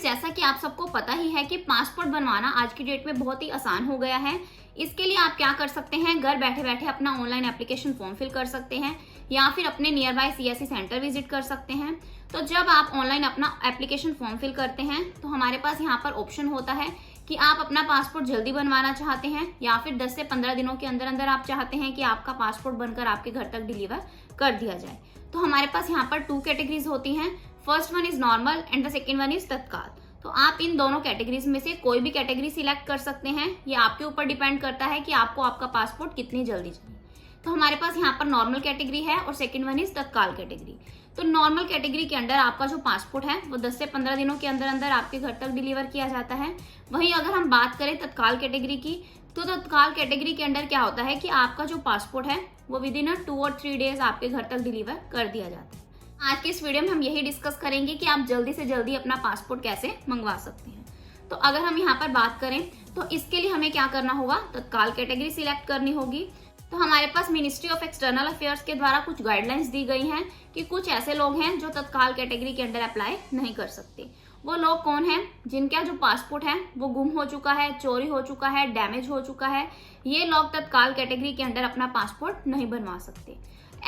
Friends, जैसा कि आप सबको पता ही है कि पासपोर्ट बनवाना आज की डेट में बहुत ही आसान हो गया है। इसके लिए आप क्या कर सकते हैं, घर बैठे बैठे अपना ऑनलाइन एप्लीकेशन फॉर्म फिल कर सकते हैं या फिर अपने near by CSC centre visit कर सकते हैं। तो जब आप ऑनलाइन अपना एप्लीकेशन फॉर्म फिल करते हैं तो हमारे पास यहाँ पर ऑप्शन होता है कि आप अपना पासपोर्ट जल्दी बनवाना चाहते हैं या फिर 10 से 15 दिनों के अंदर अंदर आप चाहते हैं कि आपका पासपोर्ट बनकर आपके घर तक डिलीवर कर दिया जाए। तो हमारे पास यहाँ पर 2 कैटेगरीज होती हैं। First one is normal and the second one is तत्काल। तो आप इन दोनों कैटेगरीज में से कोई भी कैटेगरी सिलेक्ट कर सकते हैं। ये आपके ऊपर डिपेंड करता है कि आपको आपका पासपोर्ट कितनी जल्दी चाहिए। तो हमारे पास यहाँ पर नॉर्मल कैटेगरी है और सेकेंड वन इज तत्काल कैटेगरी। तो नॉर्मल कैटेगरी के अंदर आपका जो पासपोर्ट है वो 10 से 15 दिनों के अंदर अंदर आपके घर तक डिलीवर किया जाता है। वहीं अगर हम बात करें तत्काल कैटेगरी की, तो तत्काल कैटेगरी के अंदर क्या होता है कि आपका जो पासपोर्ट है वो विद इन 2 और 3 डेज आपके घर तक डिलीवर कर दिया जाता है। आज के इस वीडियो में हम यही डिस्कस करेंगे कि आप जल्दी से जल्दी अपना पासपोर्ट कैसे मंगवा सकते हैं। तो अगर हम यहाँ पर बात करें तो इसके लिए हमें क्या करना होगा, तत्काल कैटेगरी सिलेक्ट करनी होगी। तो हमारे पास मिनिस्ट्री ऑफ एक्सटर्नल अफेयर्स के द्वारा कुछ गाइडलाइंस दी गई हैं कि कुछ ऐसे लोग हैं जो तत्काल कैटेगरी के अंडर अप्लाई नहीं कर सकते। वो लोग कौन हैं? जिनका जो पासपोर्ट है वो गुम हो चुका है, चोरी हो चुका है, डैमेज हो चुका है, ये लोग तत्काल कैटेगरी के अंडर अपना पासपोर्ट नहीं बनवा सकते।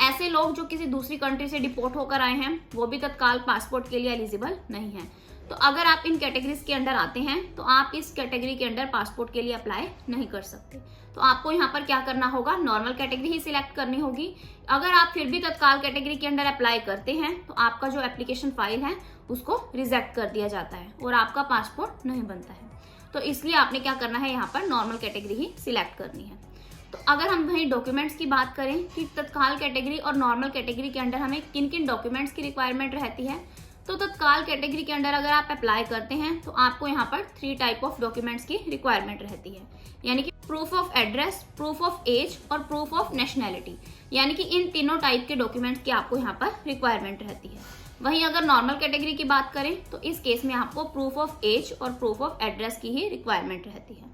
ऐसे लोग जो किसी दूसरी कंट्री से डिपोर्ट होकर आए हैं वो भी तत्काल पासपोर्ट के लिए एलिजिबल नहीं है। तो अगर आप इन कैटेगरीज के अंडर आते हैं तो आप इस कैटेगरी के अंडर पासपोर्ट के लिए अप्लाई नहीं कर सकते। तो आपको यहाँ पर क्या करना होगा, नॉर्मल कैटेगरी ही सिलेक्ट करनी होगी। अगर आप फिर भी तत्काल कैटेगरी के अंडर अप्लाई करते हैं तो आपका जो एप्लीकेशन फाइल है उसको रिजेक्ट कर दिया जाता है और आपका पासपोर्ट नहीं बनता है। तो इसलिए आपने क्या करना है, यहाँ पर नॉर्मल कैटेगरी ही सिलेक्ट करनी है। तो अगर हम वही डॉक्यूमेंट्स की बात करें कि तत्काल कैटेगरी और नॉर्मल कैटेगरी के अंडर हमें किन किन डॉक्यूमेंट्स की रिक्वायरमेंट रहती है, तो तत्काल कैटेगरी के अंडर अगर आप अप्लाई करते हैं तो आपको यहाँ पर 3 टाइप ऑफ डॉक्यूमेंट्स की रिक्वायरमेंट रहती है, यानी कि proof of address, proof of age और प्रूफ ऑफ नेशनैलिटी। यानी कि इन तीनों टाइप के डॉक्यूमेंट्स की आपको यहाँ पर रिक्वायरमेंट रहती है। वहीं अगर नॉर्मल कैटेगरी की बात करें तो इस केस में आपको प्रूफ ऑफ एज और प्रूफ ऑफ एड्रेस की ही रिक्वायरमेंट रहती है।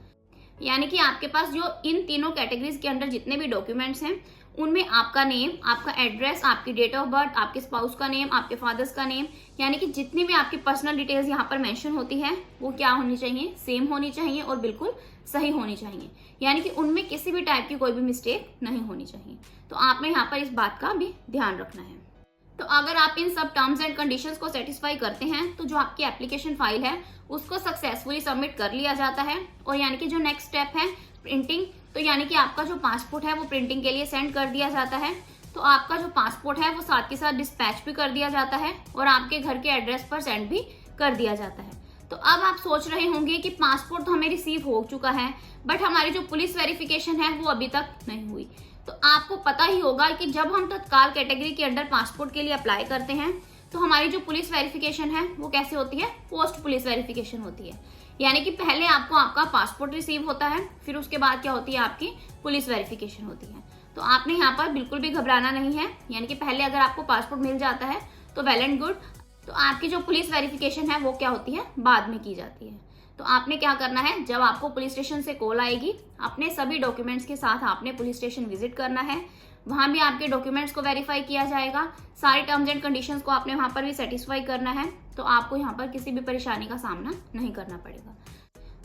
यानी कि आपके पास जो इन तीनों कैटेगरीज के अंदर जितने भी डॉक्यूमेंट्स हैं उनमें आपका नेम, आपका एड्रेस, आपकी डेट ऑफ बर्थ, आपके स्पाउस का नेम, आपके फादर्स का नेम, यानी कि जितनी भी आपकी पर्सनल डिटेल्स यहाँ पर मेंशन होती है वो क्या होनी चाहिए, सेम होनी चाहिए और बिल्कुल सही होनी चाहिए। यानी कि उनमें किसी भी टाइप की कोई भी मिस्टेक नहीं होनी चाहिए। तो आपने यहाँ पर इस बात का भी ध्यान रखना है। तो अगर आप इन सब टर्म्स एंड कंडीशंस को सेटिस्फाई करते हैं तो जो आपकी एप्लीकेशन फाइल है उसको सक्सेसफुली सबमिट कर लिया जाता है। और यानी कि जो नेक्स्ट स्टेप है प्रिंटिंग, तो यानी कि आपका जो पासपोर्ट है वो प्रिंटिंग के लिए सेंड कर दिया जाता है। तो आपका जो पासपोर्ट है वो साथ के साथ डिस्पैच भी कर दिया जाता है और आपके घर के एड्रेस पर सेंड भी कर दिया जाता है। तो अब आप सोच रहे होंगे कि पासपोर्ट तो हमें रिसीव हो चुका है बट हमारी जो पुलिस वेरिफिकेशन है वो अभी तक नहीं हुई। तो आपको पता ही होगा कि जब हम तत्काल कैटेगरी के अंडर पासपोर्ट के लिए अप्लाई करते हैं तो हमारी जो पुलिस वेरिफिकेशन है वो कैसे होती है, पोस्ट पुलिस वेरिफिकेशन होती है। यानी कि पहले आपको आपका पासपोर्ट रिसीव होता है, फिर उसके बाद क्या होती है, आपकी पुलिस वेरिफिकेशन होती है। तो आपने यहाँ पर बिल्कुल भी घबराना नहीं है। यानी कि पहले अगर आपको पासपोर्ट मिल जाता है तो वेल एंड गुड। तो आपकी जो पुलिस वेरिफिकेशन है वो क्या होती है, बाद में की जाती है। तो आपने क्या करना है, जब आपको पुलिस स्टेशन से कॉल आएगी अपने सभी डॉक्यूमेंट्स के साथ आपने पुलिस स्टेशन विजिट करना है। वहां भी आपके डॉक्यूमेंट्स को वेरीफाई किया जाएगा, सारी टर्म्स एंड कंडीशंस को आपने वहां पर भी सेटिस्फाई करना है। तो आपको यहाँ पर किसी भी परेशानी का सामना नहीं करना पड़ेगा।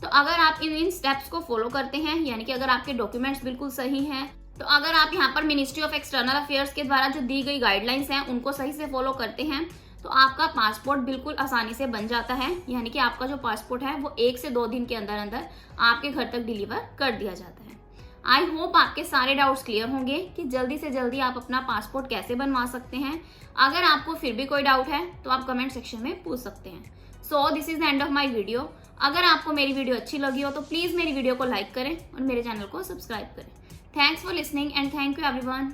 तो अगर आप इन स्टेप्स को फॉलो करते हैं, यानी कि अगर आपके डॉक्यूमेंट्स बिल्कुल सही हैं, तो अगर आप यहाँ पर मिनिस्ट्री ऑफ एक्सटर्नल अफेयर्स के द्वारा जो दी गई गाइडलाइंस हैं उनको सही से फॉलो करते हैं तो आपका पासपोर्ट बिल्कुल आसानी से बन जाता है। यानी कि आपका जो पासपोर्ट है वो 1 से 2 दिन के अंदर अंदर आपके घर तक डिलीवर कर दिया जाता है। आई होप आपके सारे डाउट्स क्लियर होंगे कि जल्दी से जल्दी आप अपना पासपोर्ट कैसे बनवा सकते हैं। अगर आपको फिर भी कोई डाउट है तो आप कमेंट सेक्शन में पूछ सकते हैं। So this is the end of my video. अगर आपको मेरी वीडियो अच्छी लगी हो तो प्लीज मेरी वीडियो को लाइक करें और मेरे चैनल को सब्सक्राइब करें। Thanks for listening and thank you everyone.